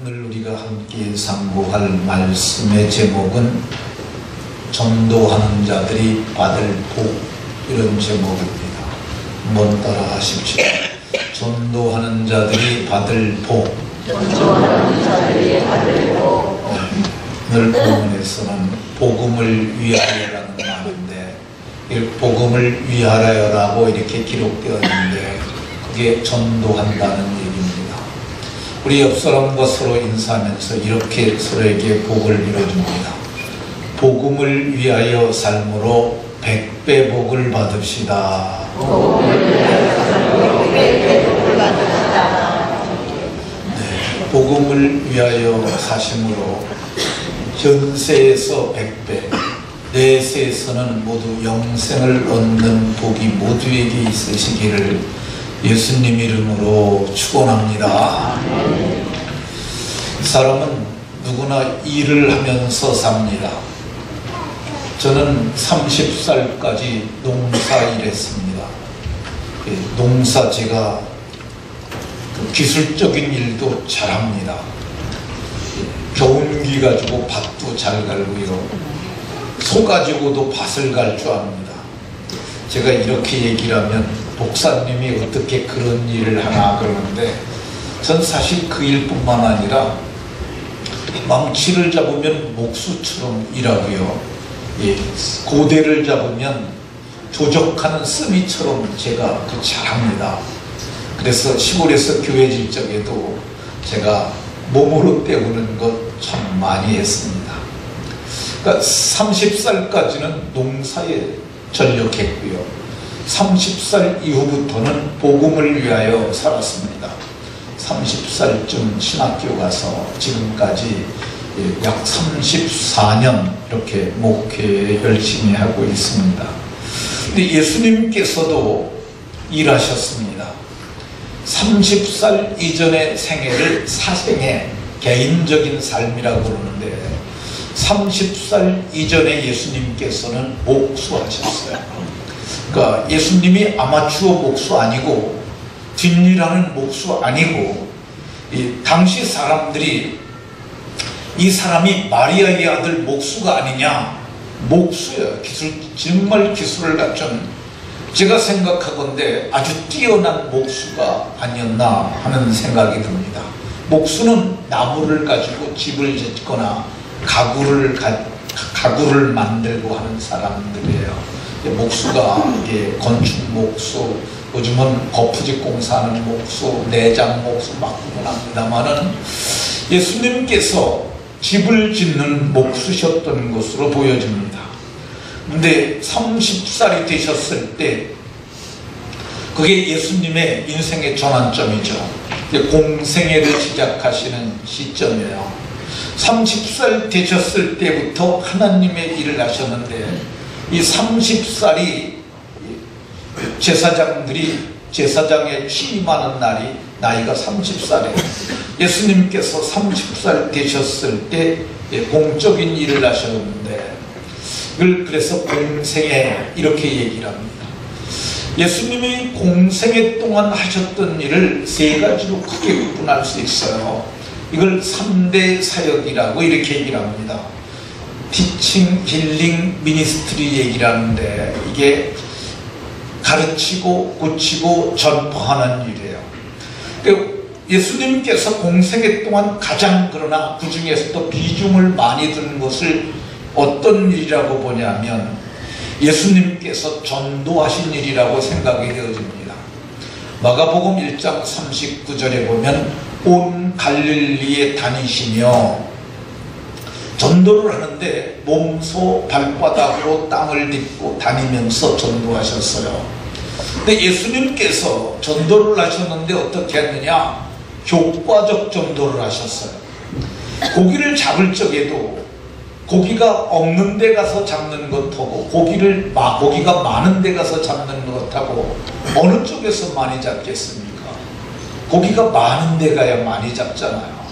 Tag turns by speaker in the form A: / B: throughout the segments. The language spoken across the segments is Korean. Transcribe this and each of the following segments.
A: 오늘 우리가 함께 상고할 말씀의 제목은 전도하는 자들이 받을 복, 이런 제목입니다. 한번 따라 하십시오. 전도하는 자들이 받을 복.
B: 전도하는 자들이 받을 복.
A: 오늘 본문에서는 복음을 위하여라는 말인데, 복음을 위하여라고 이렇게 기록되어 있는데 그게 전도한다는 얘기입니다. 우리 옆 사람과 서로 인사하면서 이렇게 서로에게 복을 빌어줍니다. 복음을 위하여 삶으로 100배 복을 받읍시다.
B: 복음을 위하여 삶으로 100배 복을 받읍시다.
A: 네, 복음을 위하여 사심으로 현세에서 100배, 내세에서는 모두 영생을 얻는 복이 모두에게 있으시기를 예수님 이름으로 축원합니다. 사람은 누구나 일을 하면서 삽니다. 저는 30살까지 농사 일했습니다. 농사 제가 기술적인 일도 잘합니다. 겨운기 가지고 밭도 잘 갈고요. 소 가지고도 밭을 갈 줄 압니다. 제가 이렇게 얘기를 하면 목사님이 어떻게 그런 일을 하나 그러는데, 전 사실 그 일뿐만 아니라 망치를 잡으면 목수처럼 일하고요, 고대를 잡으면 조적하는 쓰미처럼 제가 잘합니다. 그래서 시골에서 교회 질 적에도 제가 몸으로 때우는 것 참 많이 했습니다. 그러니까 30살까지는 농사에 전력했고요, 30살 이후부터는 복음을 위하여 살았습니다. 30살쯤 신학교 가서 지금까지 약 34년 이렇게 목회 열심히 하고 있습니다. 근데 예수님께서도 일하셨습니다. 30살 이전의 생애를 사생애, 개인적인 삶이라고 그러는데, 30살 이전에 예수님께서는 목수하셨어요. 그러니까 예수님이 아마추어 목수 아니고 뒷일하는 목수 아니고, 당시 사람들이 이 사람이 마리아의 아들 목수가 아니냐, 목수예요. 정말 기술을 갖춘, 제가 생각하건대 아주 뛰어난 목수가 아니었나 하는 생각이 듭니다. 목수는 나무를 가지고 집을 짓거나 가구를 만들고 하는 사람들이에요. 목수가 건축 목수, 요즘은 거푸집 공사하는 목수, 내장 목수 막 구분합니다만은, 예수님께서 집을 짓는 목수셨던 것으로 보여집니다. 근데 30살이 되셨을 때, 그게 예수님의 인생의 전환점이죠. 공생애를 시작하시는 시점이에요. 30살 되셨을 때부터 하나님의 일을 하셨는데, 이 30살이 제사장에 취임하는 날이 나이가 30살이에요. 예수님께서 30살 되셨을 때 공적인 일을 하셨는데, 그래서 공생애 이렇게 얘기를 합니다. 예수님이 공생애 동안 하셨던 일을 세 가지로 크게 구분할 수 있어요. 이걸 3대 사역이라고 이렇게 얘기를 합니다. 티칭, 힐링, 미니스트리 얘기를 하는데, 이게 가르치고 고치고 전파하는 일이에요. 예수님께서 공생애 동안 가장, 그러나 그 중에서도 비중을 많이 둔 것을 어떤 일이라고 보냐면, 예수님께서 전도하신 일이라고 생각이 되어집니다. 마가복음 1장 39절에 보면 온 갈릴리에 다니시며, 전도를 하는데 몸소 발바닥으로 땅을 딛고 다니면서 전도하셨어요. 근데 예수님께서 전도를 하셨는데 어떻게 했느냐? 효과적 전도를 하셨어요. 고기를 잡을 적에도 고기가 없는 데 가서 잡는 것하고 고기가 많은 데 가서 잡는 것하고 어느 쪽에서 많이 잡겠습니까? 고기가 많은 데 가야 많이 잡잖아요.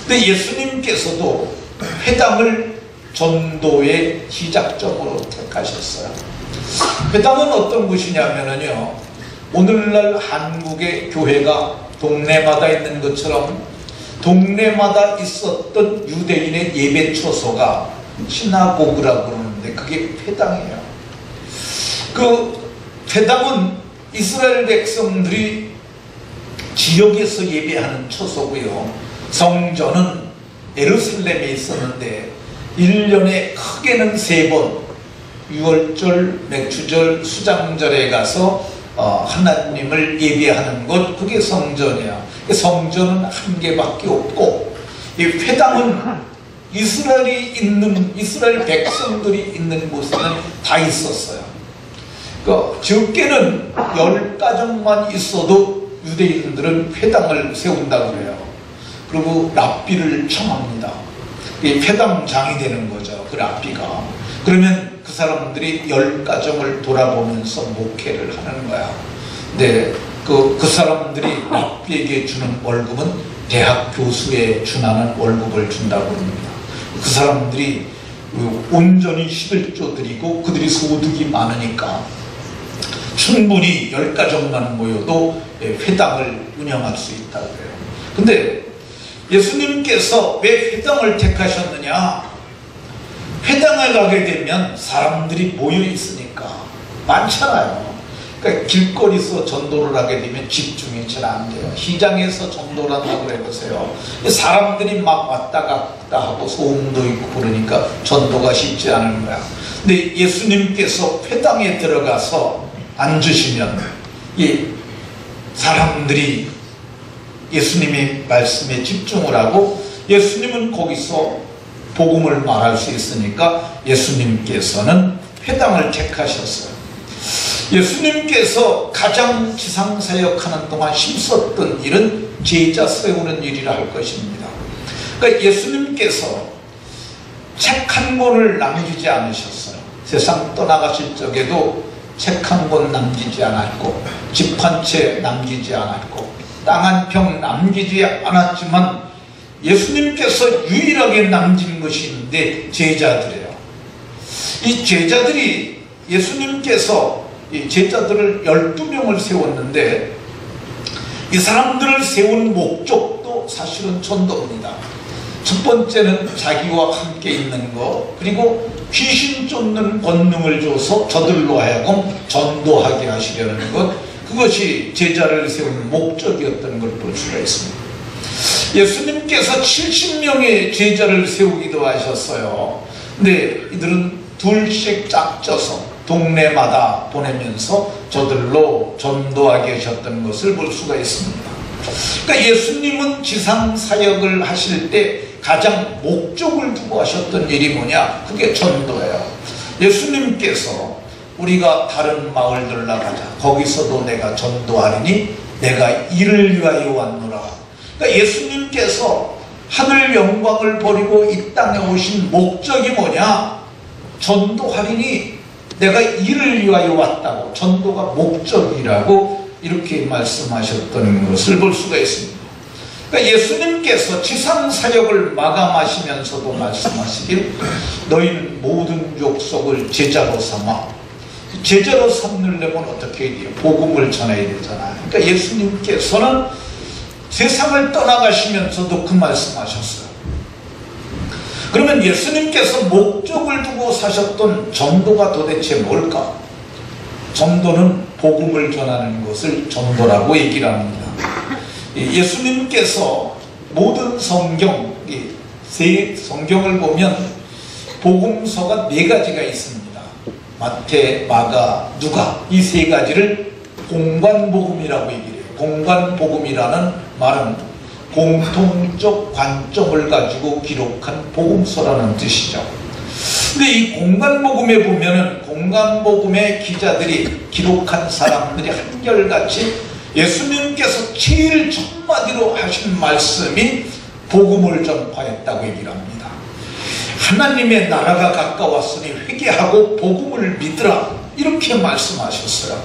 A: 근데 예수님께서도 회당을 전도의 시작점으로 택하셨어요. 회당은 어떤 곳이냐면요, 오늘날 한국의 교회가 동네마다 있는 것처럼 동네마다 있었던 유대인의 예배 처소가 시나고그라고 그러는데 그게 회당이에요. 그 회당은 이스라엘 백성들이 지역에서 예배하는 처소고요. 성전은 예루살렘에 있었는데 1년에 크게는 3번 유월절, 맥주절, 수장절에 가서 하나님을 예배하는 곳, 그게 성전이야. 성전은 한 개밖에 없고 이 회당은 이스라엘 백성들이 있는 곳에는 다 있었어요. 적게는 10가정만 있어도 유대인들은 회당을 세운다고 그래요. 그리고 랍비를 청합니다. 회당장이 되는 거죠, 그 랍비가. 그러면 그 사람들이 10가정을 돌아보면서 목회를 하는 거야. 근데 그 사람들이 랍비에게 주는 월급은 대학 교수에 준하는 월급을 준다고 합니다. 그 사람들이 온전히 11조 드리고 그들이 소득이 많으니까 충분히 10가정만 모여도 회당을 운영할 수 있다고 해요. 근데 예수님께서 왜 회당을 택하셨느냐? 회당에 가게 되면 사람들이 모여 있으니까 많잖아요. 그러니까 길거리에서 전도를 하게 되면 집중이 잘 안 돼요. 시장에서 전도를 한다고 해보세요. 사람들이 막 왔다 갔다 하고 소음도 있고 그러니까 전도가 쉽지 않은 거야. 근데 예수님께서 회당에 들어가서 앉으시면 이 사람들이 예수님의 말씀에 집중을 하고 예수님은 거기서 복음을 말할 수 있으니까 예수님께서는 회당을 택하셨어요. 예수님께서 가장 지상사역하는 동안 힘썼던 일은 제자 세우는 일이라 할 것입니다. 그러니까 예수님께서 책 한 권을 남기지 않으셨어요. 세상 떠나가실 적에도 책 한 권 남기지 않았고 집 한 채 남기지 않았고 땅 한 평 남기지 않았지만 예수님께서 유일하게 남긴 것이 있는데 제자들이에요. 이 제자들이 예수님께서 이 제자들을 12명을 세웠는데 이 사람들을 세운 목적도 사실은 전도입니다. 첫 번째는 자기와 함께 있는 것, 그리고 귀신 쫓는 권능을 줘서 저들로 하여금 전도하게 하시려는 것, 그것이 제자를 세운 목적이었던 걸 볼 수가 있습니다. 예수님께서 70명의 제자를 세우기도 하셨어요. 근데 이들은 둘씩 짝져서 동네마다 보내면서 저들로 전도하게 하셨던 것을 볼 수가 있습니다. 그러니까 예수님은 지상 사역을 하실 때 가장 목적을 두고 하셨던 일이 뭐냐? 그게 전도예요. 예수님께서 우리가 다른 마을들 나가자, 거기서도 내가 전도하리니 내가 이를 위하여 왔노라. 그러니까 예수님께서 하늘 영광을 버리고 이 땅에 오신 목적이 뭐냐? 전도하리니 내가 이를 위하여 왔다고, 전도가 목적이라고 이렇게 말씀하셨던 것을 볼 수가 있습니다. 그러니까 예수님께서 지상사역을 마감하시면서도 말씀하시길 너희는 모든 족속을 제자로 삼아. 제자로 삼으려면 어떻게 해야 돼요? 복음을 전해야 되잖아요. 그러니까 예수님께서는 세상을 떠나가시면서도 그 말씀하셨어요. 그러면 예수님께서 목적을 두고 사셨던 전도가 도대체 뭘까? 전도는 복음을 전하는 것을 전도라고 얘기를 합니다. 예수님께서 모든 성경을 보면 복음서가 4가지가 있습니다. 마태, 마가, 누가, 이 3가지를 공관복음이라고 얘기해요. 공관복음이라는 말은 공통적 관점을 가지고 기록한 복음서라는 뜻이죠. 근데 이 공관복음에 보면은 공관복음의 기자들이 기록한 사람들이 한결같이 예수님께서 제일 첫마디로 하신 말씀이 복음을 전파했다고 얘기를 합니다. 하나님의 나라가 가까웠으니 회개하고 복음을 믿으라, 이렇게 말씀하셨어요.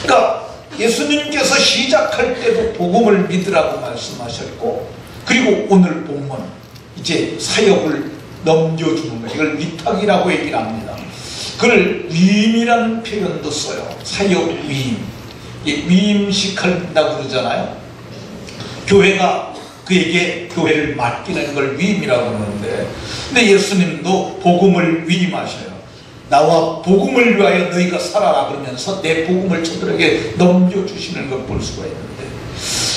A: 그러니까 예수님께서 시작할 때도 복음을 믿으라고 말씀하셨고, 그리고 오늘 본문 이제 사역을 넘겨주는 거, 이걸 위탁이라고 얘기를 합니다. 그걸 위임이라는 표현도 써요. 사역 위임. 위임식 한다고 그러잖아요. 교회가 그에게 교회를 맡기는 걸 위임이라고 하는데, 근데 예수님도 복음을 위임하셔요. 나와 복음을 위하여 너희가 살아라 그러면서 내 복음을 저들에게 넘겨주시는 걸 볼 수가 있는데,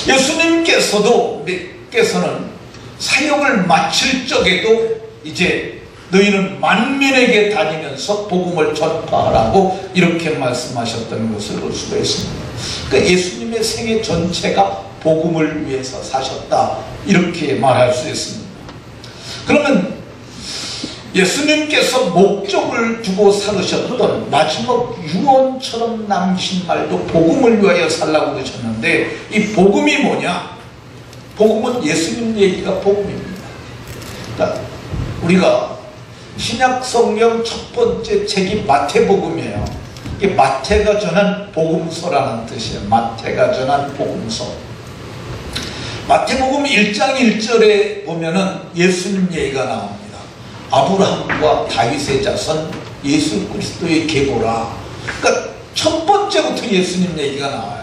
A: 예수님께서는 사역을 마칠 적에도 이제 너희는 만민에게 다니면서 복음을 전파하라고 이렇게 말씀하셨던 것을 볼 수가 있습니다. 그러니까 예수님의 생애 전체가 복음을 위해서 사셨다, 이렇게 말할 수 있습니다. 그러면 예수님께서 목적을 두고 살으셨던 마지막 유언처럼 남기신 말도 복음을 위하여 살라고 그러셨는데, 이 복음이 뭐냐? 복음은 예수님 얘기가 복음입니다. 그러니까 우리가 신약 성경 첫 번째 책이 마태복음이에요. 이게 마태가 전한 복음서라는 뜻이에요. 마태가 전한 복음서. 마태복음 1장 1절에 보면은 예수님 얘기가 나옵니다. 아브라함과 다윗의 자손 예수 그리스도의 계보라. 그러니까 첫 번째부터 예수님 얘기가 나와요.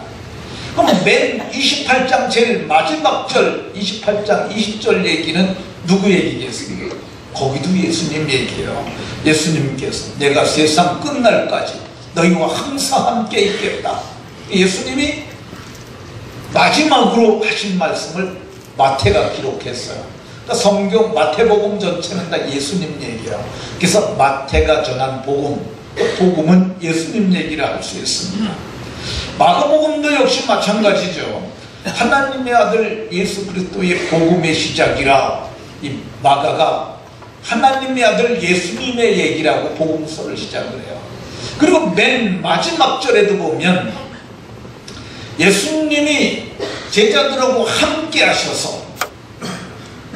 A: 그럼 맨 28장 제일 마지막 절 28장 20절 얘기는 누구 얘기겠습니까? 거기도 예수님 얘기예요. 예수님께서 내가 세상 끝날까지 너희와 항상 함께 있겠다. 예수님이 마지막으로 하신 말씀을 마태가 기록했어요. 그러니까 성경 마태복음 전체는 다 예수님 얘기예요. 그래서 마태가 전한 복음, 복음은 예수님 얘기를 할 수 있습니다. 마가복음도 역시 마찬가지죠. 하나님의 아들 예수 그리스도의 복음의 시작이라 이 마가가 하나님의 아들 예수님의 얘기라고 복음서를 시작을 해요. 그리고 맨 마지막 절에도 보면 예수님이 제자들하고 함께 하셔서,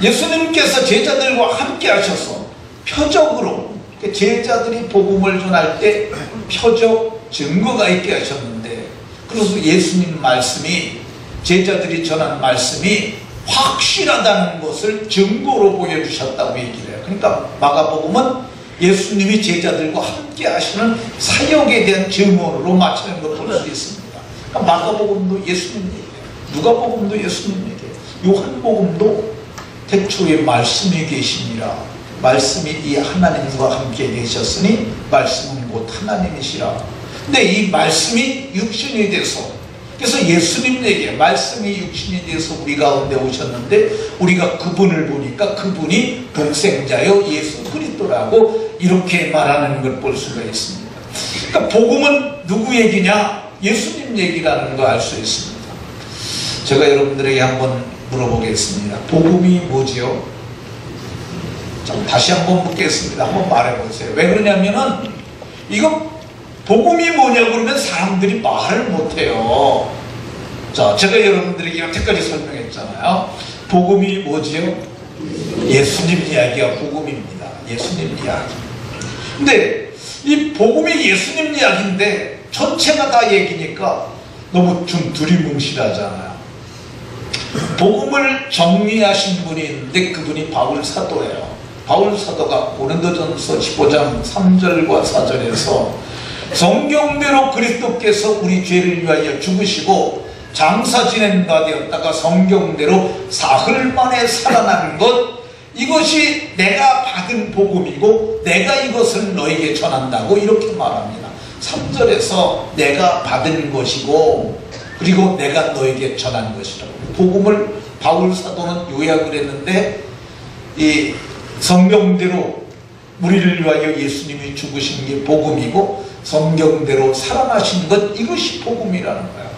A: 예수님께서 제자들과 함께 하셔서 표적으로 제자들이 복음을 전할 때 표적 증거가 있게 하셨는데, 그래서 예수님 말씀이, 제자들이 전한 말씀이 확실하다는 것을 증거로 보여주셨다고 얘기를 해요. 그러니까 마가복음은 예수님이 제자들과 함께 하시는 사역에 대한 증언으로 마치는 걸 볼 수 있습니다. 그러니까 마가복음도 예수님 얘기예요. 누가복음도 예수님 얘기예요. 요한복음도 태초에 말씀이 계시니라, 말씀이 이 하나님과 함께 계셨으니 말씀은 곧 하나님이시라. 근데 이 말씀이 육신이 돼서, 그래서 예수님 얘기예요. 말씀이 육신이 돼서 우리 가운데 오셨는데 우리가 그분을 보니까 그분이 독생자요 예수 그리스도라고 이렇게 말하는 걸 볼 수가 있습니다. 그러니까 복음은 누구 얘기냐? 예수님 얘기라는 거 알 수 있습니다. 제가 여러분들에게 한번 물어보겠습니다. 복음이 뭐지요? 자, 다시 한번 묻겠습니다. 한번 말해보세요. 왜 그러냐면은 이거 복음이 뭐냐고 그러면 사람들이 말을 못해요. 자, 제가 여러분들에게 여태까지 설명했잖아요. 복음이 뭐지요? 예수님 이야기가 복음입니다. 예수님 이야기. 근데 이 복음이 예수님 이야기인데 전체가 다 얘기니까 너무 좀 두리뭉실하잖아요. 복음을 정리하신 분이 있는데 그분이 바울 사도예요. 바울 사도가 고린도전서 15장 3절과 4절에서 성경대로 그리스도께서 우리 죄를 위하여 죽으시고 장사 지낸 바 되었다가 성경대로 사흘 만에 살아난 것, 이것이 내가 받은 복음이고 내가 이것을 너에게 전한다고 이렇게 말합니다. 3절에서 내가 받은 것이고 그리고 내가 너에게 전한 것이라고. 복음을 바울 사도는 요약을 했는데, 이 성경대로 우리를 위하여 예수님이 죽으신 게 복음이고 성경대로 살아나신 것, 이것이 복음이라는 거예요.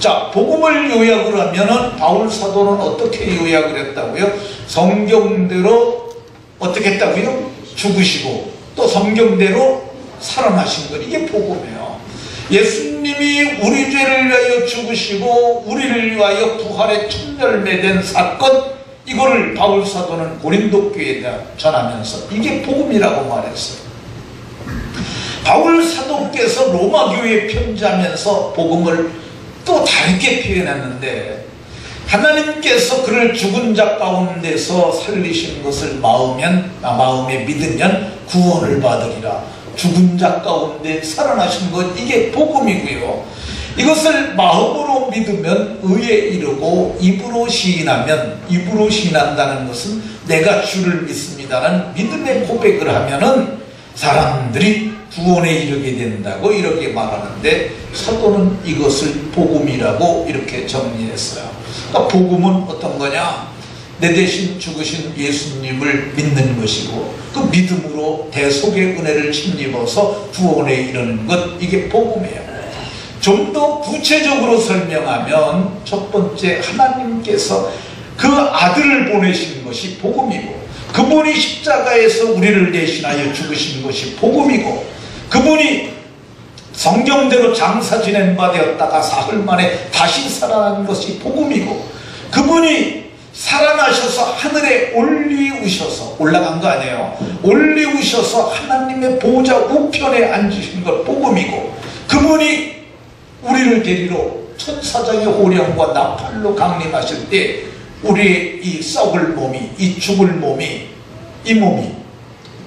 A: 자, 복음을 요약을 하면은 바울 사도는 어떻게 요약을 했다고요? 성경대로 어떻게 했다고요? 죽으시고 또 성경대로 살아나신 것, 이게 복음이에요. 예수님이 우리 죄를 위하여 죽으시고 우리를 위하여 부활의 첫 열매된 사건, 이거를 바울 사도는 고린도 교회에 전하면서 이게 복음이라고 말했어요. 바울 사도께서 로마 교회에 편지하면서 복음을 또 다르게 표현했는데, 하나님께서 그를 죽은 자 가운데서 살리신 것을 마음에 믿으면 구원을 받으리라. 죽은 자 가운데 살아나신 것, 이게 복음이고요. 이것을 마음으로 믿으면 의에 이르고 입으로 시인한다는 것은 내가 주를 믿습니다라는 믿음의 고백을 하면은 사람들이 구원에 이르게 된다고 이렇게 말하는데, 사도는 이것을 복음이라고 이렇게 정리했어요. 그러니까 복음은 어떤 거냐? 내 대신 죽으신 예수님을 믿는 것이고, 그 믿음으로 대속의 은혜를 힘입어서 구원에 이르는 것, 이게 복음이에요. 좀 더 구체적으로 설명하면 첫 번째, 하나님께서 그 아들을 보내신 것이 복음이고, 그분이 십자가에서 우리를 대신하여 죽으신 것이 복음이고, 그분이 성경대로 장사 지낸 바 되었다가 사흘 만에 다시 살아난 것이 복음이고, 그분이 살아나셔서 하늘에 올라간 거 아니에요. 올리우셔서 하나님의 보좌 우편에 앉으신 것 복음이고, 그분이 우리를 데리러 천사장의 호령과 나팔로 강림하실 때 우리의 이 썩을 몸이, 이 죽을 몸이, 이 몸이,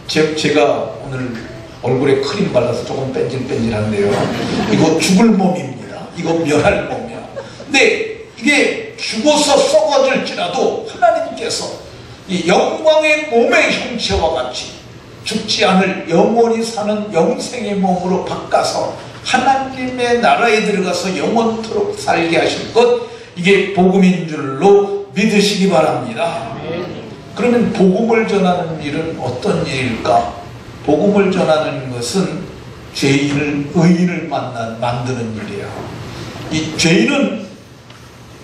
A: 제가 오늘 얼굴에 크림 발라서 조금 뺀질뺀질한데요, 이거 죽을 몸입니다. 이거 멸할 몸이야. 근데 이게 죽어서 썩어질지라도 하나님께서 이 영광의 몸의 형체와 같이 죽지 않을 영원히 사는 영생의 몸으로 바꿔서 하나님의 나라에 들어가서 영원토록 살게 하실 것, 이게 복음인 줄로 믿으시기 바랍니다. 그러면 복음을 전하는 일은 어떤 일일까? 복음을 전하는 것은 죄인을, 의인을 만드는 일이에요. 이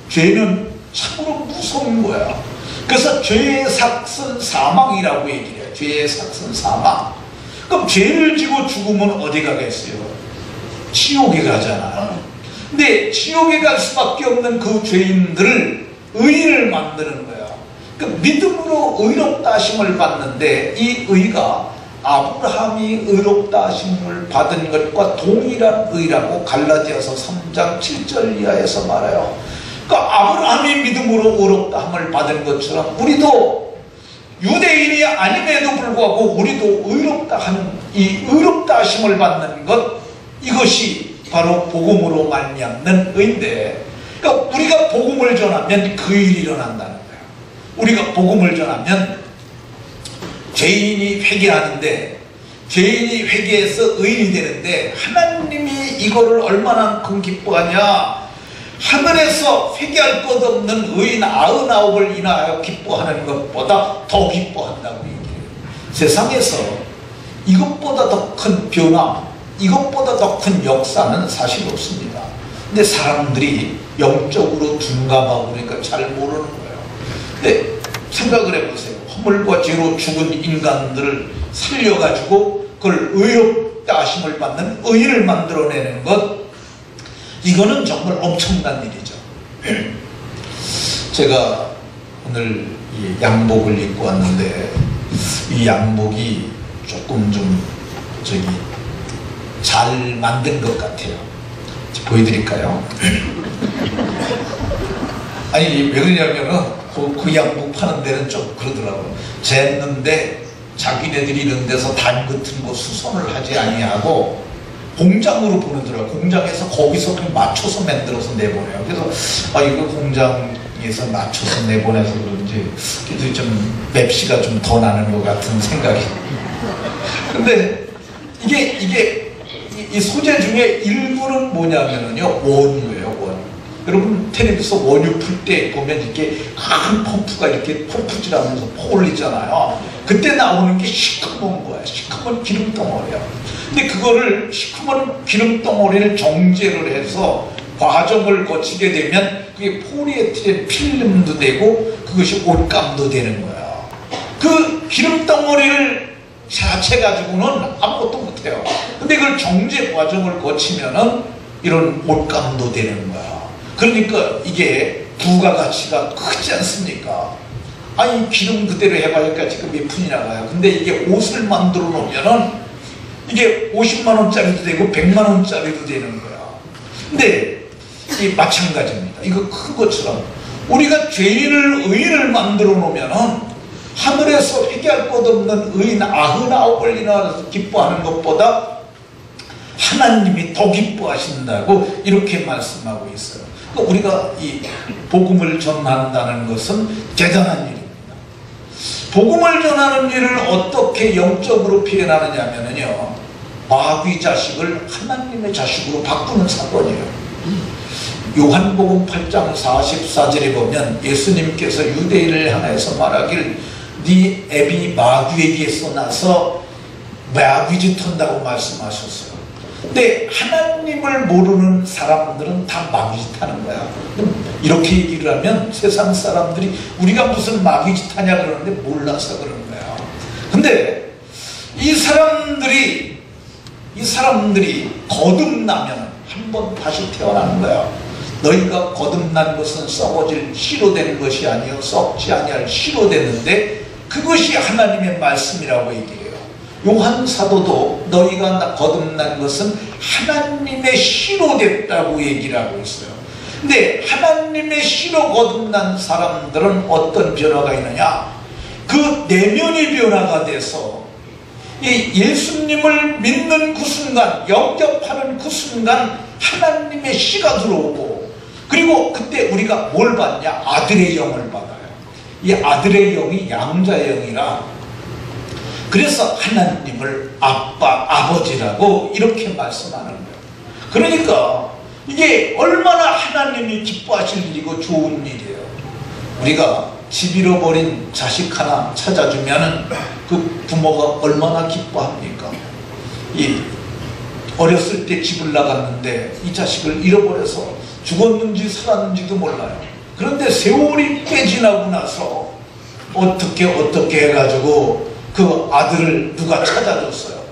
A: 죄인은 참으로 무서운 거야. 그래서 죄의 삭은 사망이라고 얘기해요. 죄의 삭은 사망. 그럼 죄를 지고 죽으면 어디 가겠어요? 지옥에 가잖아요. 근데 지옥에 갈 수밖에 없는 그 죄인들을 의인을 만드는 거야. 그 믿음으로 의롭다 하심을 받는데, 이 의가 아브라함이 의롭다 하심을 받은 것과 동일한 의라고 갈라디아서 3장 7절 이하에서 말해요. 그러니까 아브라함이 믿음으로 의롭다 함을 받은 것처럼 우리도 유대인이 아님에도 불구하고 우리도 의롭다 하는, 이 의롭다 하심을 받는 것, 이것이 바로 복음으로 말미암는 의인데, 그러니까 우리가 복음을 전하면 그 일이 일어난다는 거예요. 우리가 복음을 전하면 죄인이 회개하는데, 죄인이 회개해서 의인이 되는데, 하나님이 이거를 얼마만큼 기뻐하냐? 하늘에서 회개할 것 없는 의인 99을 인하여 기뻐하는 것보다 더 기뻐한다고 얘기해요. 세상에서 이것보다 더 큰 변화, 이것보다 더 큰 역사는 사실 없습니다. 근데 사람들이 영적으로 둔감하고 그러니까 잘 모르는 거예요. 근데 생각을 해보세요. 허물과 죄로 죽은 인간들을 살려가지고 그걸 의롭다 하심을 받는 의인을 만들어내는 것, 이거는 정말 엄청난 일이죠. 제가 오늘 이 양복을 입고 왔는데, 이 양복이 조금 좀 잘 만든 것 같아요. 보여드릴까요? 아니, 왜 그러냐면은 그 양복 파는 데는 좀 그러더라고요. 쟀는데 자기네들이 이런 데서 단 같은 거 수선을 하지 아니하고 공장으로 보내더라고요. 공장에서 거기서 그냥 맞춰서 만들어서 내보내요. 그래서 이거 공장에서 맞춰서 내보내서 그런지 그래도 좀 맵시가 좀 더 나는 것 같은 생각이. 근데 이 소재 중에 일부는 뭐냐면은요, 원유예요, 원유. 여러분 텔레비에서 원유 풀 때 보면 이렇게 큰 펌프가 이렇게 펌프질하면서 폴리잖아요. 그때 나오는 게 시커먼 거야. 시커먼 기름 덩어리야. 근데 그거를 시커먼 기름 덩어리를 정제를 해서 과정을 거치게 되면 그게 폴리에틸렌 필름도 되고 그것이 옷감도 되는 거야. 그 기름 덩어리를 자체 가지고는 아무것도 못해요. 근데 그걸 정제 과정을 거치면은 이런 옷감도 되는 거야. 그러니까 이게 부가가치가 크지 않습니까? 아니, 기름 그대로 해봐니까 지금 몇 푼이나 가요. 근데 이게 옷을 만들어 놓으면은 이게 50만원짜리도 되고 100만원짜리도 되는 거야. 근데 이 마찬가지입니다. 이거 큰 것처럼 우리가 죄인을 의인을 만들어 놓으면은 하늘에서 회개할 것 없는 의인 99을 인하여서 기뻐하는 것보다 하나님이 더 기뻐하신다고 이렇게 말씀하고 있어요. 우리가 이 복음을 전한다는 것은 대단한 일입니다. 복음을 전하는 일을 어떻게 영적으로 표현하느냐면요, 마귀 자식을 하나님의 자식으로 바꾸는 사건이에요. 요한복음 8장 44절에 보면 예수님께서 유대인을 향해서 말하길 네 애비 마귀에게서 나서 마귀짓 한다고 말씀하셨어요. 근데 하나님을 모르는 사람들은 다 마귀짓 하는 거야. 이렇게 얘기를 하면 세상 사람들이 우리가 무슨 마귀짓 하냐 그러는데 몰라서 그런 거야. 근데 이 사람들이 거듭나면 한 번 다시 태어나는 거야. 너희가 거듭난 것은 썩어질 씨로 되는 것이 아니요 썩지 아니할 씨로 되는데 그것이 하나님의 말씀이라고 얘기해요. 요한 사도도 너희가 거듭난 것은 하나님의 씨로 됐다고 얘기를 하고 있어요. 근데 하나님의 씨로 거듭난 사람들은 어떤 변화가 있느냐? 그 내면이 변화가 돼서 이 예수님을 믿는 그 순간, 영접하는 그 순간 하나님의 씨가 들어오고, 그리고 그때 우리가 뭘 받냐? 아들의 영을 받아요. 이 아들의 영이 양자의 영이라, 그래서 하나님을 아빠, 아버지라고 이렇게 말씀하는 거예요. 그러니까 이게 얼마나 하나님이 기뻐하실 일이고 좋은 일이에요. 우리가 집 잃어버린 자식 하나 찾아주면 그 부모가 얼마나 기뻐합니까? 어렸을 때 집을 나갔는데 이 자식을 잃어버려서 죽었는지 살았는지도 몰라요. 그런데 세월이 꽤 지나고 나서 어떻게 해가지고 그 아들을 누가 찾아줬어요.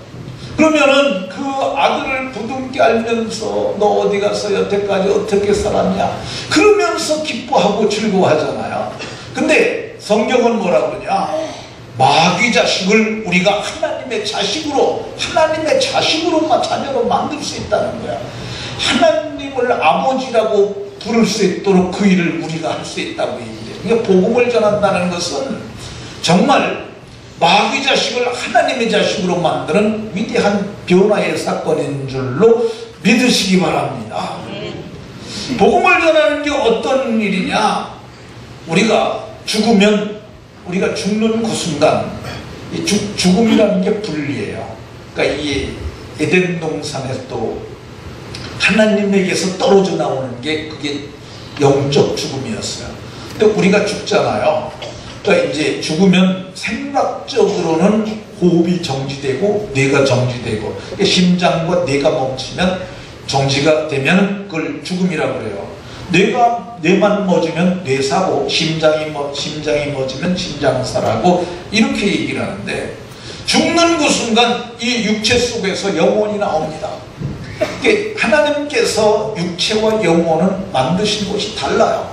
A: 그러면은 그 아들을 부둥켜 알면서 너 어디 가서 여태까지 어떻게 살았냐 그러면서 기뻐하고 즐거워하잖아요. 근데 성경은 뭐라 그러냐? 마귀 자식을 우리가 하나님의 자식으로만 자녀로 만들 수 있다는 거야. 하나님을 아버지라고 부를 수 있도록 그 일을 우리가 할 수 있다고 얘기해요. 그러니까 복음을 전한다는 것은 정말 마귀 자식을 하나님의 자식으로 만드는 위대한 변화의 사건인 줄로 믿으시기 바랍니다. 복음을 전하는 게 어떤 일이냐? 우리가 죽는 그 순간, 죽음이라는 게 분리예요. 그러니까 이 에덴 동산에서도 하나님에게서 떨어져 나오는 게 그게 영적 죽음이었어요. 근데 우리가 죽잖아요. 그러니까 이제 죽으면 생각적으로는 호흡이 정지되고 뇌가 정지되고, 그러니까 심장과 뇌가 멈추면 정지가 되면 그걸 죽음이라고 그래요. 뇌만 멎으면 뇌사고, 심장이 멎으면 심장사라고 이렇게 얘기를 하는데, 죽는 그 순간 이 육체 속에서 영혼이 나옵니다. 하나님께서 육체와 영혼은 만드신 것이 달라요.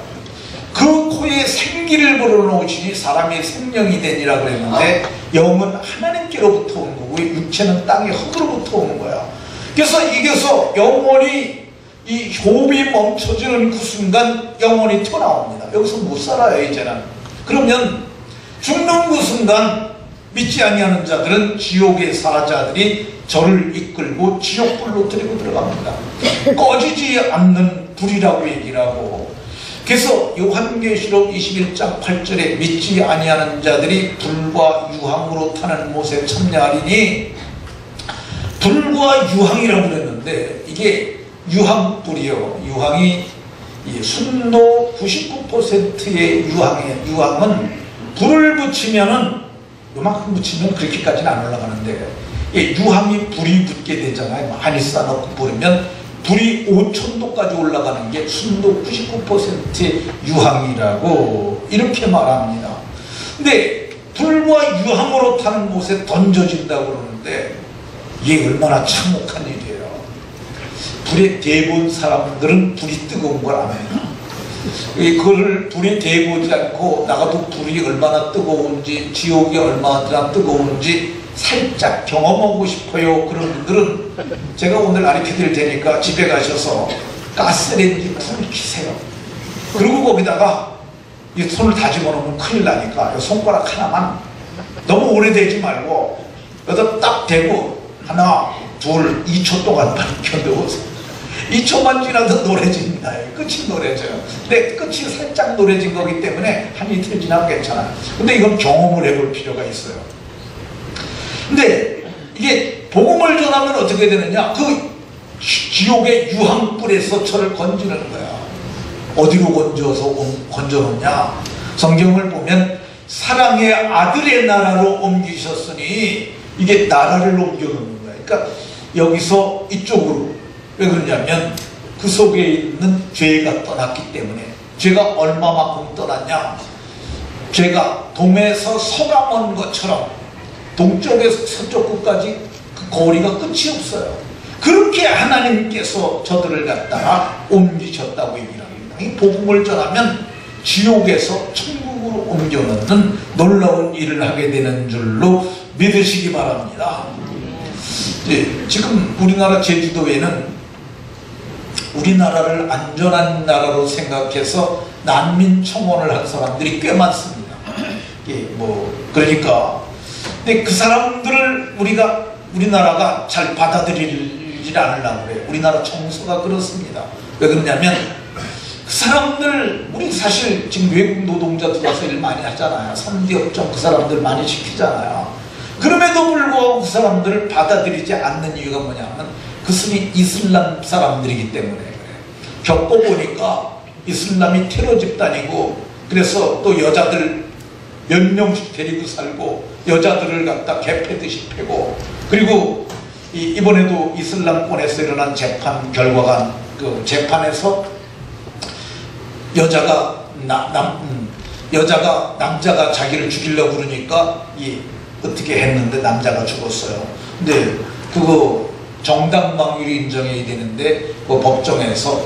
A: 그 코에 생기를 불어넣으시니 사람이 생명이 되니라고 했는데, 영은 하나님께로부터 온 거고 육체는 땅의 흙으로부터 오는 거야. 그래서 이게서 영혼이 이 호흡이 멈춰지는 그 순간 영혼이 튀어나옵니다. 여기서 못 살아요 이제는. 그러면 죽는 그 순간 믿지 아니하는 자들은 지옥의 사자들이 저를 이끌고 지옥불로 들이고 들어갑니다. 꺼지지 않는 불이라고 얘기를 하고, 그래서 요한계시록 21장 8절에 믿지 아니하는 자들이 불과 유황으로 타는 못에 참여하리니, 불과 유황이라고 그랬는데 이게 유황불이요. 유황이 순도 99%의 유황은 불을 붙이면은 요만큼 붙이면 그렇게까지는 안 올라가는데, 유황이 불이 붙게 되잖아요. 많이 쌓아놓고 뿌리면 불이 5000도까지 올라가는 게 순도 99%의 유황이라고 이렇게 말합니다. 근데 불과 유황으로 타는 곳에 던져진다고 그러는데 이게 얼마나 참혹한 일이에요. 불에 대본 사람들은 불이 뜨거운 걸 압니다. 그거를 불에 대보지 않고 나가도 불이 얼마나 뜨거운지, 지옥이 얼마나 뜨거운지 살짝 경험하고 싶어요. 그런 분들은 제가 오늘 가르쳐 드릴 테니까 집에 가셔서 가스레인지 불을 켜세요. 그리고 거기다가 이 손을 다 집어넣으면 큰일 나니까 손가락 하나만, 너무 오래 대지 말고 여기다 딱 대고 하나 둘 2초 동안만 견뎌보세요. 2초만 지나도 노래집니다. 끝이 노래져요. 근데 끝이 살짝 노래진 거기 때문에 한 이틀 지나면 괜찮아요. 근데 이건 경험을 해볼 필요가 있어요. 근데 이게 복음을 전하면 어떻게 되느냐? 그 지옥의 유황불에서 저를 건지는 거야. 어디로 건져놓냐? 성경을 보면 사랑의 아들의 나라로 옮기셨으니 이게 나라를 옮겨놓는 거야. 그러니까 여기서 이쪽으로. 왜 그러냐면 그 속에 있는 죄가 떠났기 때문에. 죄가 얼마만큼 떠났냐? 죄가 동에서 서가 먼 것처럼 동쪽에서 서쪽 끝까지 그 거리가 끝이 없어요. 그렇게 하나님께서 저들을 갖다가 옮기셨다고 얘기를 합니다. 이 복음을 전하면 지옥에서 천국으로 옮겨놓는 놀라운 일을 하게 되는 줄로 믿으시기 바랍니다. 지금 우리나라 제주도에는 우리나라를 안전한 나라로 생각해서 난민 청원을 한 사람들이 꽤 많습니다. 그러니까 근데 그 사람들을 우리나라가 잘 받아들이지 않으려고 그래요. 우리나라 정서가 그렇습니다. 왜 그러냐면 그 사람들, 우리 사실 지금 외국 노동자 들어와서 일 많이 하잖아요. 3D 업종 그 사람들 많이 시키잖아요. 그럼에도 불구하고 그 사람들을 받아들이지 않는 이유가 뭐냐면 그것이 이슬람 사람들이기 때문에 그래요. 겪어보니까 이슬람이 테러 집단이고, 그래서 또 여자들 몇 명씩 데리고 살고 여자들을 갖다 개패듯이 패고, 그리고 이번에도 이슬람권에서 일어난 재판 결과가 그 재판에서 여자가 남자가 자기를 죽이려고 그러니까 어떻게 했는데 남자가 죽었어요. 근데 그거 정당방위로 인정해야 되는데 그 법정에서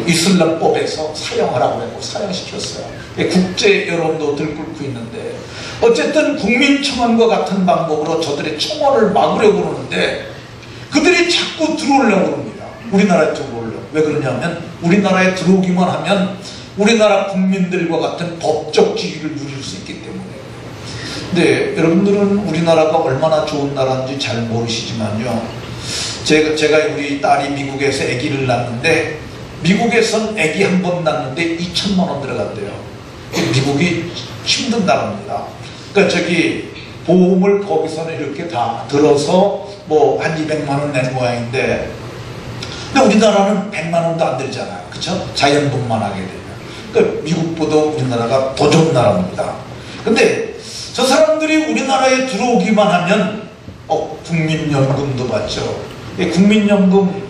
A: 이슬람법에서 사형하라고 했고 사형시켰어요. 국제 여론도 들끓고 있는데, 어쨌든 국민청원과 같은 방법으로 저들의 청원을 막으려고 그러는데 그들이 자꾸 들어오려고 합니다. 우리나라에 들어오려고. 왜 그러냐면 우리나라에 들어오기만 하면 우리나라 국민들과 같은 법적 지위를 누릴 수 있기 때문에. 근데 여러분들은 우리나라가 얼마나 좋은 나라인지 잘 모르시지만요, 제가 우리 딸이 미국에서 아기를 낳는데, 미국에선 아기 한 번 낳는데 2천만 원 들어간대요. 미국이 힘든 나라입니다. 그러니까 보험을 거기서는 이렇게 다 들어서 한 200만 원 낸 모양인데, 근데 우리나라는 100만 원도 안 들잖아요. 그쵸? 자연분만 하게 되면. 그러니까 미국보다 우리나라가 더 좋은 나라입니다. 근데 저 사람들이 우리나라에 들어오기만 하면 국민연금도 받죠. 국민연금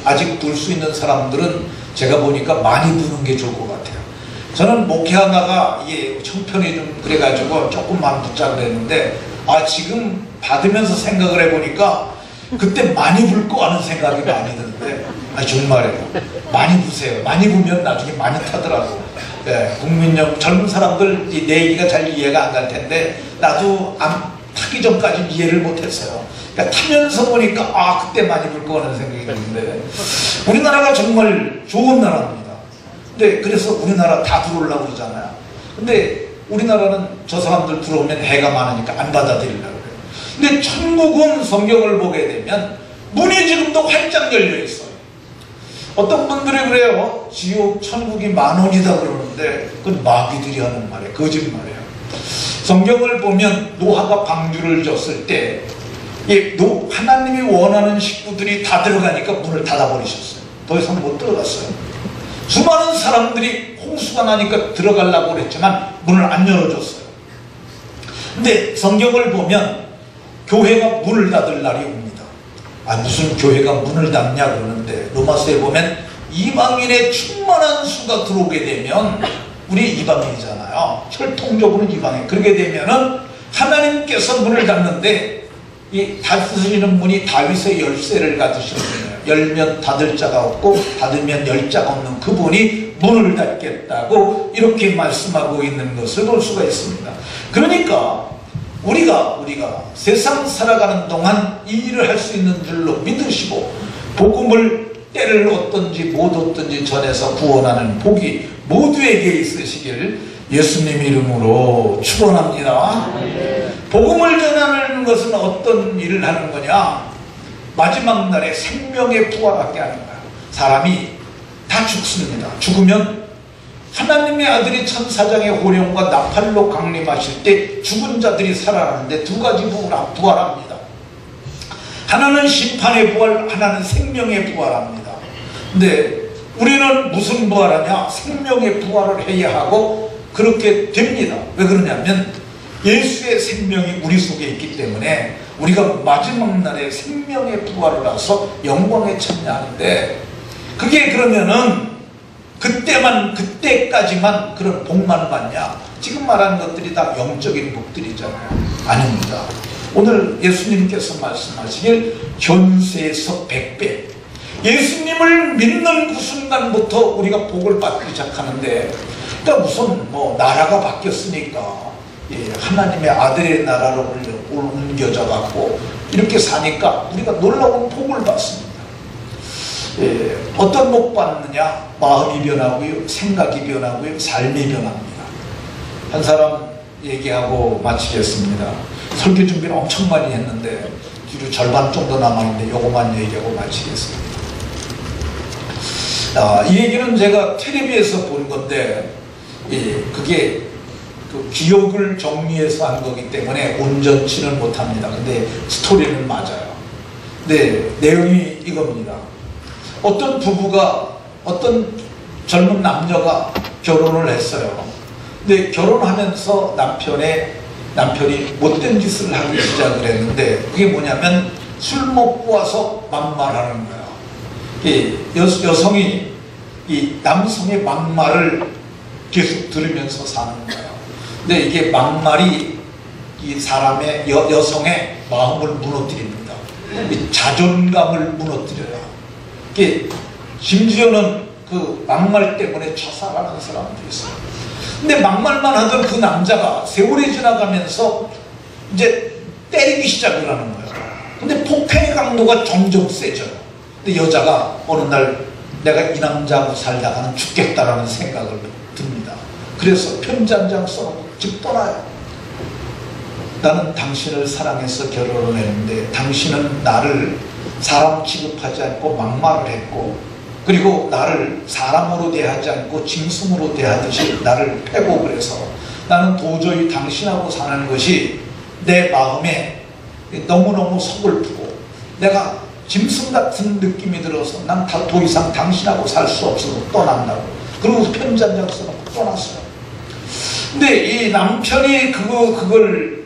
A: 아직 들 수 있는 사람들은 제가 보니까 많이 드는 게 좋을 것 같아요. 저는 목회하다가 이게 형편이 좀 그래가지고 조금만 붙잡고 했는데, 지금 받으면서 생각을 해보니까 그때 많이 불 거 하는 생각이 많이 드는데, 정말이에요. 많이 부세요. 많이 부면 나중에 많이 타더라고. 국민연금 젊은 사람들 내 얘기가 잘 이해가 안 갈 텐데, 나도 타기 전까지 이해를 못했어요. 그러니까 타면서 보니까 그때 많이 불 거 하는 생각이 드는데, 우리나라가 정말 좋은 나라입니다. 근데 그래서 우리나라 다 들어오려고 그러잖아요. 근데 우리나라는 저 사람들 들어오면 해가 많으니까 안 받아들이려고 그래요. 근데 천국은 성경을 보게 되면 문이 지금도 활짝 열려 있어요. 어떤 분들이 그래요. 지옥 천국이 10,000원이다 그러는데 그건 마귀들이 하는 말이에요. 거짓말이에요. 성경을 보면 노아가 방주를 졌을 때 하나님이 원하는 식구들이 다 들어가니까 문을 닫아버리셨어요. 더 이상 못 들어갔어요. 수많은 사람들이 홍수가 나니까 들어가려고 그랬지만 문을 안 열어줬어요. 근데 성경을 보면 교회가 문을 닫을 날이 옵니다. 무슨 교회가 문을 닫냐 그러는데, 로마서에 보면 이방인의 충만한 수가 들어오게 되면, 우리 이방인이잖아요. 혈통적으로는 이방인. 그렇게 되면은 하나님께서 문을 닫는데, 이 닫으시는 분이 다윗의 열쇠를 가지시는 분이에요. 열면 닫을 자가 없고 닫으면 열 자가 없는 그분이 문을 닫겠다고 이렇게 말씀하고 있는 것을 볼 수가 있습니다. 그러니까 우리가 세상 살아가는 동안 이 일을 할 수 있는 줄로 믿으시고, 복음을 때를 얻든지 못 얻든지 전해서 구원하는 복이 모두에게 있으시길 예수님 이름으로 축원합니다. 복음을 전하는 것은 어떤 일을 하는 거냐? 마지막 날에 생명의 부활하게 하는 거야. 사람이 다 죽습니다. 죽으면 하나님의 아들이 천사장의 호령과 나팔로 강림하실 때 죽은 자들이 살아나는데 두 가지 부활합니다. 하나는 심판의 부활, 하나는 생명의 부활합니다. 근데 우리는 무슨 부활하냐? 생명의 부활을 해야 하고 그렇게 됩니다. 왜 그러냐면 예수의 생명이 우리 속에 있기 때문에 우리가 마지막 날에 생명의 부활을 해서 영광에 참여하는데, 그게 그러면은 그때까지만 그런 복만 받냐? 지금 말하는 것들이 다 영적인 복들이잖아요. 아닙니다. 오늘 예수님께서 말씀하시길 현세에서 100배, 예수님을 믿는 그 순간부터 우리가 복을 받기 시작하는데, 그러니까 무슨 나라가 바뀌었으니까 하나님의 아들의 나라로 옮겨져 갖고 이렇게 사니까 우리가 놀라운 복을 받습니다. 어떤 복 받느냐? 마음이 변하고요, 생각이 변하고요, 삶이 변합니다. 한 사람 얘기하고 마치겠습니다. 설교 준비를 엄청 많이 했는데 뒤로 절반 정도 남았는데 요것만 얘기하고 마치겠습니다. 이 얘기는 제가 텔레비에서 본 건데, 그게 그 기억을 정리해서 한 거기 때문에 온전치는 못합니다. 근데 스토리는 맞아요. 네, 내용이 이겁니다. 어떤 부부가, 어떤 젊은 남녀가 결혼을 했어요. 근데 결혼하면서 남편이 못된 짓을 하기 시작을 했는데, 그게 뭐냐면 술 먹고 와서 막말하는 거예요. 여성이 이 남성의 막말을 계속 들으면서 사는 거예요. 근데 이게 막말이 이 사람의 여성의 마음을 무너뜨립니다. 이 자존감을 무너뜨려요. 이게 심지어는 그 막말 때문에 자살하는 사람도 있어요. 근데 막말만 하던 그 남자가 세월이 지나가면서 이제 때리기 시작을 하는 거예요. 근데 폭행의 강도가 점점 세져요. 근데 여자가 어느 날 내가 이 남자하고 살다가는 죽겠다라는 생각을 듭니다. 그래서 편지 한 장 써놓고 집 떠나요. 나는 당신을 사랑해서 결혼을 했는데 당신은 나를 사람 취급하지 않고 막말을 했고, 그리고 나를 사람으로 대하지 않고 짐승으로 대하듯이 나를 패고, 해서 나는 도저히 당신하고 사는 것이 내 마음에 너무너무 서글프고 내가 짐승 같은 느낌이 들어서 난 더 이상 당신하고 살 수 없어서 떠난다고. 그러고서 편지 한 장 써놓고 떠났어요. 근데 이 남편이 그걸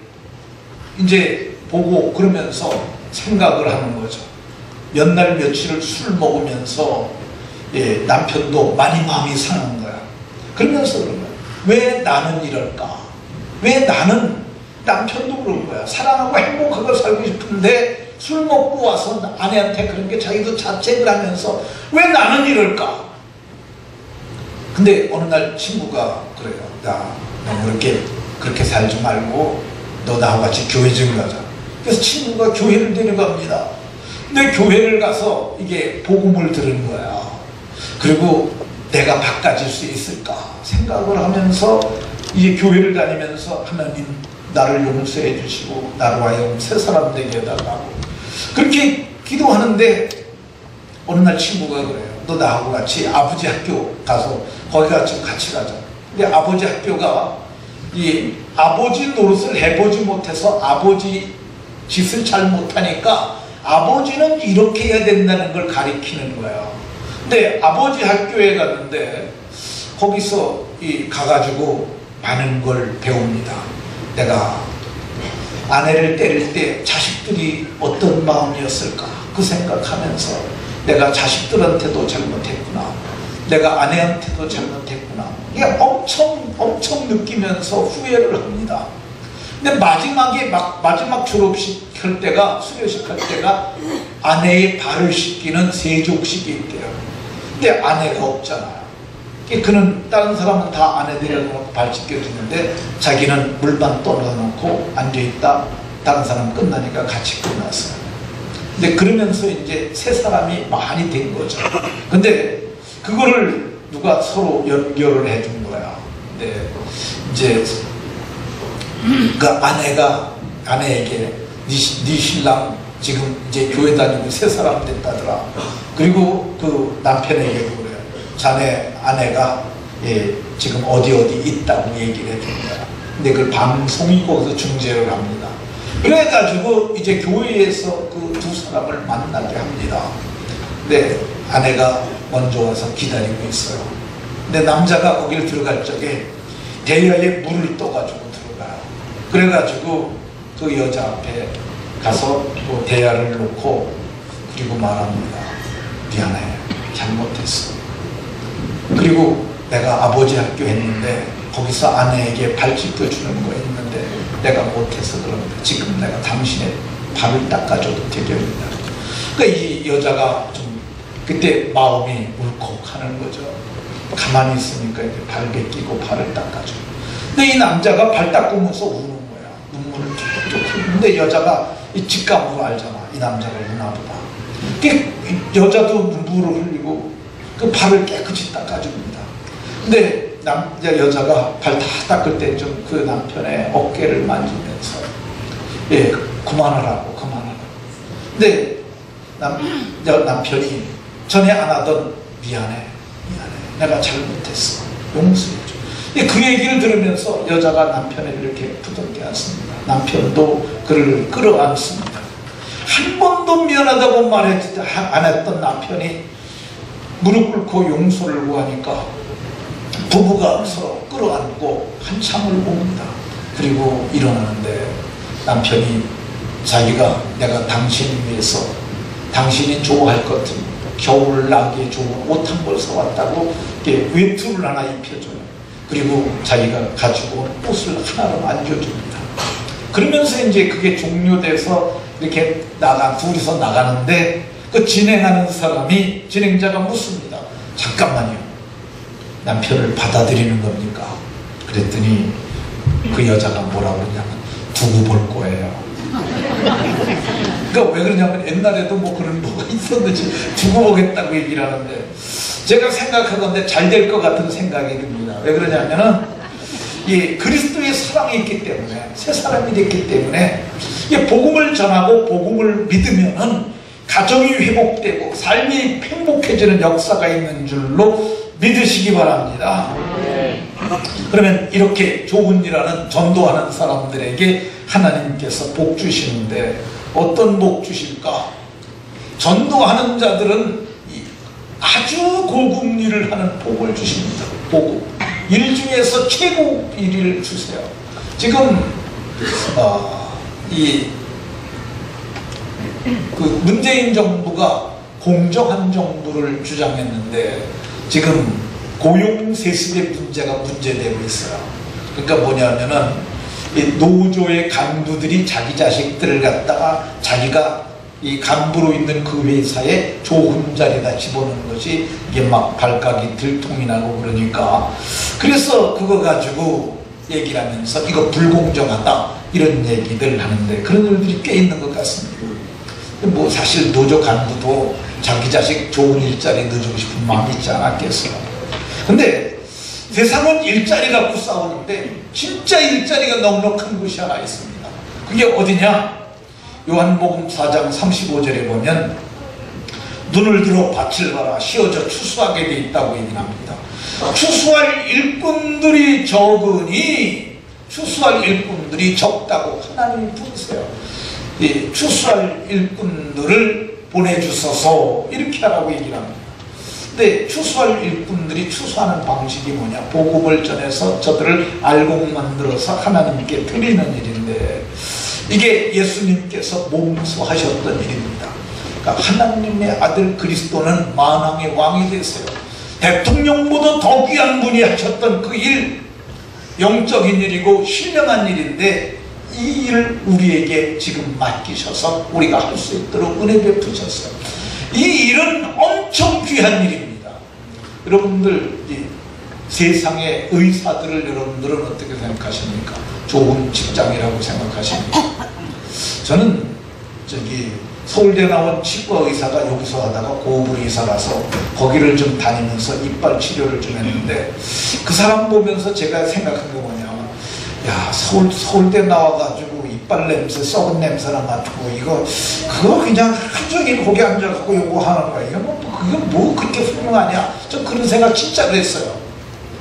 A: 이제 보고 그러면서 생각을 하는 거죠. 몇 날 며칠을 술 먹으면서 남편도 많이 마음이 상한 거야. 그러면서 그런 거야. 왜 나는 이럴까? 왜 나는, 남편도 그런 거야. 사랑하고 행복하게 살고 싶은데 술 먹고 와서 아내한테 그런 게 자기도 자책을 하면서 왜 나는 이럴까? 근데 어느 날 친구가 그래요. 너 그렇게 살지 말고 너 나와 같이 교회 좀 가자. 그래서 친구가 교회를 데려갑니다. 근데 교회를 가서 이게 복음을 들은 거야. 그리고 내가 바꿔질 수 있을까 생각을 하면서 이제 교회를 다니면서 하나님 나를 용서해 주시고 나로 하여금 새 사람 되게 해달라고 그렇게 기도하는데, 어느 날 친구가 그래요. 너 나하고 같이 아버지 학교 가서 거기 같이 가자. 근데 아버지 학교가 이 아버지 노릇을 해보지 못해서 아버지 짓을 잘 못하니까 아버지는 이렇게 해야 된다는 걸 가리키는 거예요. 근데 아버지 학교에 갔는데 거기서 가가지고 많은 걸 배웁니다. 내가 아내를 때릴 때 자식들이 어떤 마음이었을까 그 생각하면서 내가 자식들한테도 잘못했구나, 내가 아내한테도 잘못했구나, 이게 엄청 느끼면서 후회를 합니다. 근데 마지막 졸업식 할 때가, 수료식 할 때가 아내의 발을 씻기는 세족식이 있대요. 근데 아내가 없잖아요. 그는 다른 사람은 다 아내 내려놓고 발 씻겨주는데 자기는 물만 떠나놓고 앉아있다. 다른 사람 끝나니까 같이 끝났어요. 근데 그러면서 이제 세 사람이 많이 된 거죠. 근데 그거를 누가 서로 연결을 해준 거야. 있는데 이제 그 아내에게 네 신랑 지금 이제 교회 다니고 3사람 됐다더라. 그리고 그 남편에게도 그래요. 자네 아내가 지금 어디 있다고 얘기를 해준 거야. 근데 그걸 방송이 거기서 중재를 합니다. 그래가지고 이제 교회에서 그 2사람을 만나게 합니다. 근데 아내가 먼저 와서 기다리고 있어요. 근데 남자가 거기를 들어갈 적에 대야에 물을 떠가지고 들어가요. 그래가지고 그 여자 앞에 가서 그 대야를 놓고 그리고 말합니다. 미안해, 잘못했어. 그리고 내가 아버지 학교 했는데 거기서 아내에게 발 짚어주는 거 있는데 내가 못해서 그런데 지금 내가 당신의 발을 닦아줘도 되겠느냐. 그러니까 이 여자가 좀 그때 마음이 울컥하는 거죠. 가만히 있으니까 이렇게 발 벗기고 발을 닦아줘. 근데 이 남자가 발 닦으면서 우는 거야. 눈물을 뚝뚝 흘리는데 여자가 이 직감으로 알잖아. 이 남자가 우나 보다. 여자도 눈물을 흘리고 그 발을 깨끗이 닦아줍니다. 근데 여자가 발 다 닦을 때 좀 그 남편의 어깨를 만지면서 그만하라고. 근데 남편이 전에 안 하던 미안해 내가 잘못했어 용서해줘. 그 얘기를 들으면서 여자가 남편을 이렇게 부둥켜 안습니다. 남편도 그를 끌어안습니다. 한 번도 미안하다고 안 했던 남편이 무릎 꿇고 용서를 구하니까 부부가 서로 끌어안고 한참을 봅니다. 그리고 일어나는데 남편이 자기가 내가 당신 위해서 당신이 좋아할 것 같은 겨울나기에 좋은 옷 한 벌 사왔다고 이렇게 외투를 하나 입혀줘요. 그리고 자기가 가지고 온 옷을 하나로 안겨줍니다. 그러면서 이제 그게 종료돼서 이렇게 둘이서 나가는데 그 진행하는 사람이 진행자가 묻습니다. 잠깐만요. 남편을 받아들이는 겁니까? 그랬더니 그 여자가 뭐라고 그러냐면 두고 볼 거예요. 그러니까 왜 그러냐면 옛날에도 뭐 그런 뭐가 있었는지 두고 보겠다고 얘기를 하는데 제가 생각하건대 잘 될 것 같은 생각이 듭니다. 왜 그러냐면은 이 그리스도의 사랑이 있기 때문에 새 사람이 됐기 때문에 이 복음을 전하고 복음을 믿으면은 가정이 회복되고 삶이 행복해지는 역사가 있는 줄로 믿으시기 바랍니다. 그러면 이렇게 좋은 일하는 전도하는 사람들에게 하나님께서 복 주시는데 어떤 복 주실까? 전도하는 자들은 아주 고급 일을 하는 복을 주십니다. 복을. 일 중에서 최고 일을 주세요. 지금 그 문재인 정부가 공정한 정부를 주장했는데 지금 고용 세습의 문제가 문제되고 있어요. 그러니까 뭐냐면은 이 노조의 간부들이 자기 자식들을 갖다가 자기가 이 간부로 있는 그 회사에 좋은 자리에다 집어넣는 것이 이게 막 발각이 들통이 나고 그러니까 그래서 그거 가지고 얘기를 하면서 이거 불공정하다 이런 얘기들 하는데 그런 일들이 꽤 있는 것 같습니다. 뭐 사실 노조 간부도 자기 자식 좋은 일자리 넣어주고 싶은 마음이 있지 않았겠어요. 근데 세상은 일자리 갖고 싸우는데 진짜 일자리가 넉넉한 곳이 하나 있습니다. 그게 어디냐? 요한복음 4장 35절에 보면 눈을 들어 밭을 봐라 씌어져 추수하게 돼 있다고 얘기합니다. 추수할 일꾼들이 적으니 추수할 일꾼들이 적다고 하나님이 부르세요. 이 추수할 일꾼들을 보내주소서 이렇게 하라고 얘기를 합니다. 근데 추수할 일꾼들이 추수하는 방식이 뭐냐? 복음을 전해서 저들을 알곡 만들어서 하나님께 드리는 일인데 이게 예수님께서 몸소하셨던 일입니다. 그러니까 하나님의 아들 그리스도는 만왕의 왕이 되세요. 대통령보다 더 귀한 분이 하셨던 그 일, 영적인 일이고 신령한 일인데 이 일을 우리에게 지금 맡기셔서 우리가 할 수 있도록 은혜 베푸셨어요. 이 일은 엄청 귀한 일입니다. 여러분들 이 세상의 의사들을 여러분들은 어떻게 생각하십니까? 좋은 직장이라고 생각하십니까? 저는 서울대 나온 치과 의사가 여기서 하다가 고읍으로 이사 가서 거기를 좀 다니면서 이빨 치료를 좀 했는데, 그 사람 보면서 제가 생각한 게 뭐냐, 야, 서울대 나와가지고 이빨 냄새, 썩은 냄새나 맡고 그거 그냥 하루 종일 거기 앉아갖고 요거 하는 거야. 그게 뭐 그렇게 훌륭하냐? 좀 그런 생각 진짜로 했어요.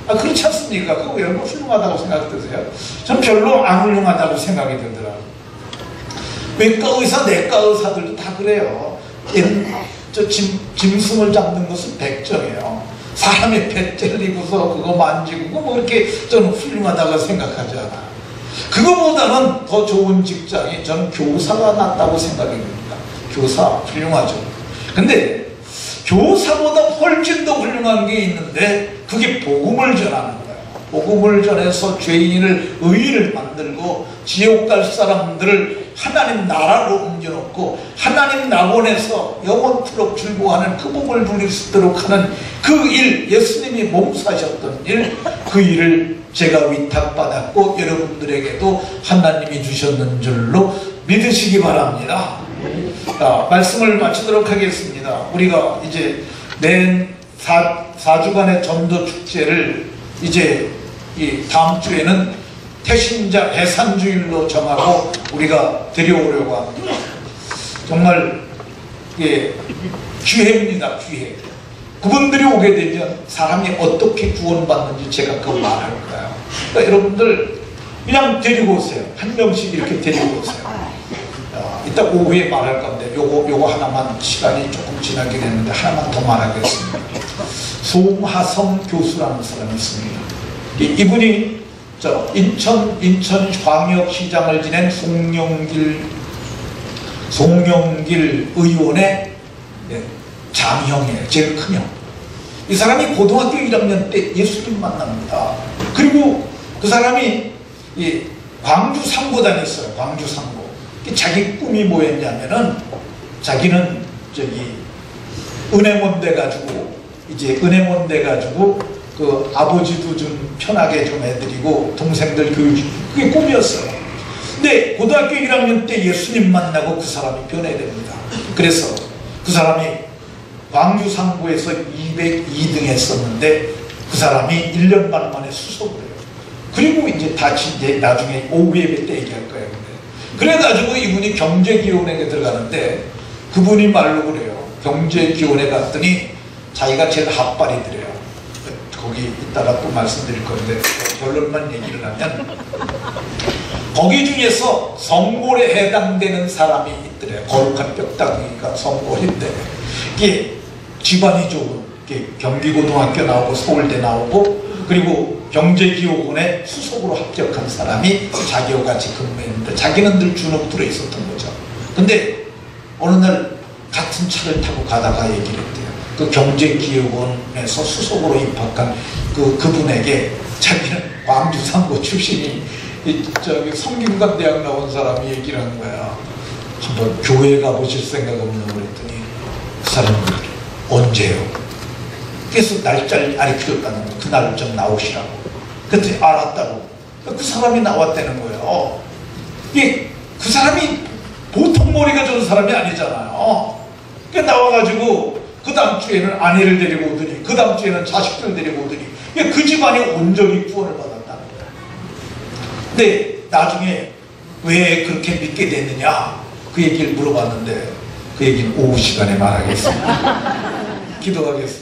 A: 그렇지 않습니까? 그거 왜 훌륭하다고 생각되세요? 전 별로 안 훌륭하다고 생각이 들더라고요. 외과 의사, 내과 의사들도 다 그래요. 얘는 짐승을 잡는 것은 100점이에요. 사람의 배 찔리고서 그거 만지고 그거 뭐 이렇게 저는 훌륭하다고 생각하지 않아요. 그거보다는 더 좋은 직장이 저는 교사가 낫다고 생각이 듭니다. 교사 훌륭하죠. 근데 교사보다 훨씬 더 훌륭한 게 있는데, 그게 복음을 전하는 거예요. 복음을 전해서 죄인을 의인을 만들고 지옥 갈 사람들을 하나님 나라로 옮겨놓고 하나님 낙원에서 영원토록 즐거워하는 그 복을 누릴 수 있도록 하는 그 일, 예수님이 몸사셨던 일, 그 일을 제가 위탁받았고 여러분들에게도 하나님이 주셨는 줄로 믿으시기 바랍니다. 자, 말씀을 마치도록 하겠습니다. 우리가 이제 낸 4주간의 전도 축제를 이제 이 다음 주에는 태신자 해산주일로 정하고 우리가 드려오려고 합니다. 정말 기회입니다. 기회. 그분들이 오게 되면 사람이 어떻게 구원받는지 제가 그거 말할 거예요. 그러니까 여러분들 그냥 데리고 오세요. 한 명씩 이렇게 데리고 오세요. 이따 오후에 말할 건데 요거 하나만, 시간이 조금 지나긴 했는데 하나만 더 말하겠습니다. 송하성 교수라는 사람이 있습니다. 이분이 인천광역시장을 지낸 송영길 의원의 장형이에요. 제일 큰 형. 이 사람이 고등학교 1학년 때 예수님 만납니다. 그리고 그 사람이 광주 상고 다녔어요. 광주 상고. 자기 꿈이 뭐였냐면은, 자기는 은행원 돼가지고 그 아버지도 좀 편하게 좀 해드리고 동생들 교육, 그게 꿈이었어요. 근데 고등학교 1학년 때 예수님 만나고 그 사람이 변해됩니다. 그래서 그 사람이 광주 상고에서 202등 했었는데 그 사람이 1년 반 만에 수석을 해요. 그리고 이제 나중에 오후 예배 때 얘기할 거예요. 그래가지고 이분이 경제기원회에 들어가는데, 그분이 말로 그래요. 경제기원회 갔더니 자기가 제일 핫발이더래요. 거기 이따가 또 말씀드릴 건데 결론만 얘기를 하면, 거기 중에서 성골에 해당되는 사람이 있더래요. 거룩한 뼈다귀가 성골인데, 이게 집안이 좋은, 경기고등학교 나오고 서울대 나오고 그리고 경제기업원에 수석으로 합격한 사람이 자기와 같이 근무했는데, 자기는 늘 주눅 들어 있었던 거죠. 근데 어느 날 같은 차를 타고 가다가 얘기를 했대요. 그 경제기업원에서 수석으로 입학한 그분에게, 자기는 광주 상고 출신이 성균관대학 나온 사람이 얘기를 한 거야. 한번 교회 가보실 생각 없냐고 그랬더니 그 사람이 언제요? 그래서 날짜를 알려줬다는 거예요. 그 날쯤 나오시라고. 그랬더니 알았다고. 그 사람이 나왔다는 거예요. 그 사람이 보통 머리가 좋은 사람이 아니잖아요. 그러니까 나와가지고 그 다음 주에는 아내를 데리고 오더니 그 다음 주에는 자식들 데리고 오더니 그 집안이 온전히 구원을 받았다는 거예요. 근데 나중에 왜 그렇게 믿게 됐느냐, 그 얘기를 물어봤는데 그 얘기는 오후 시간에 말하겠습니다. 기도하겠습니다.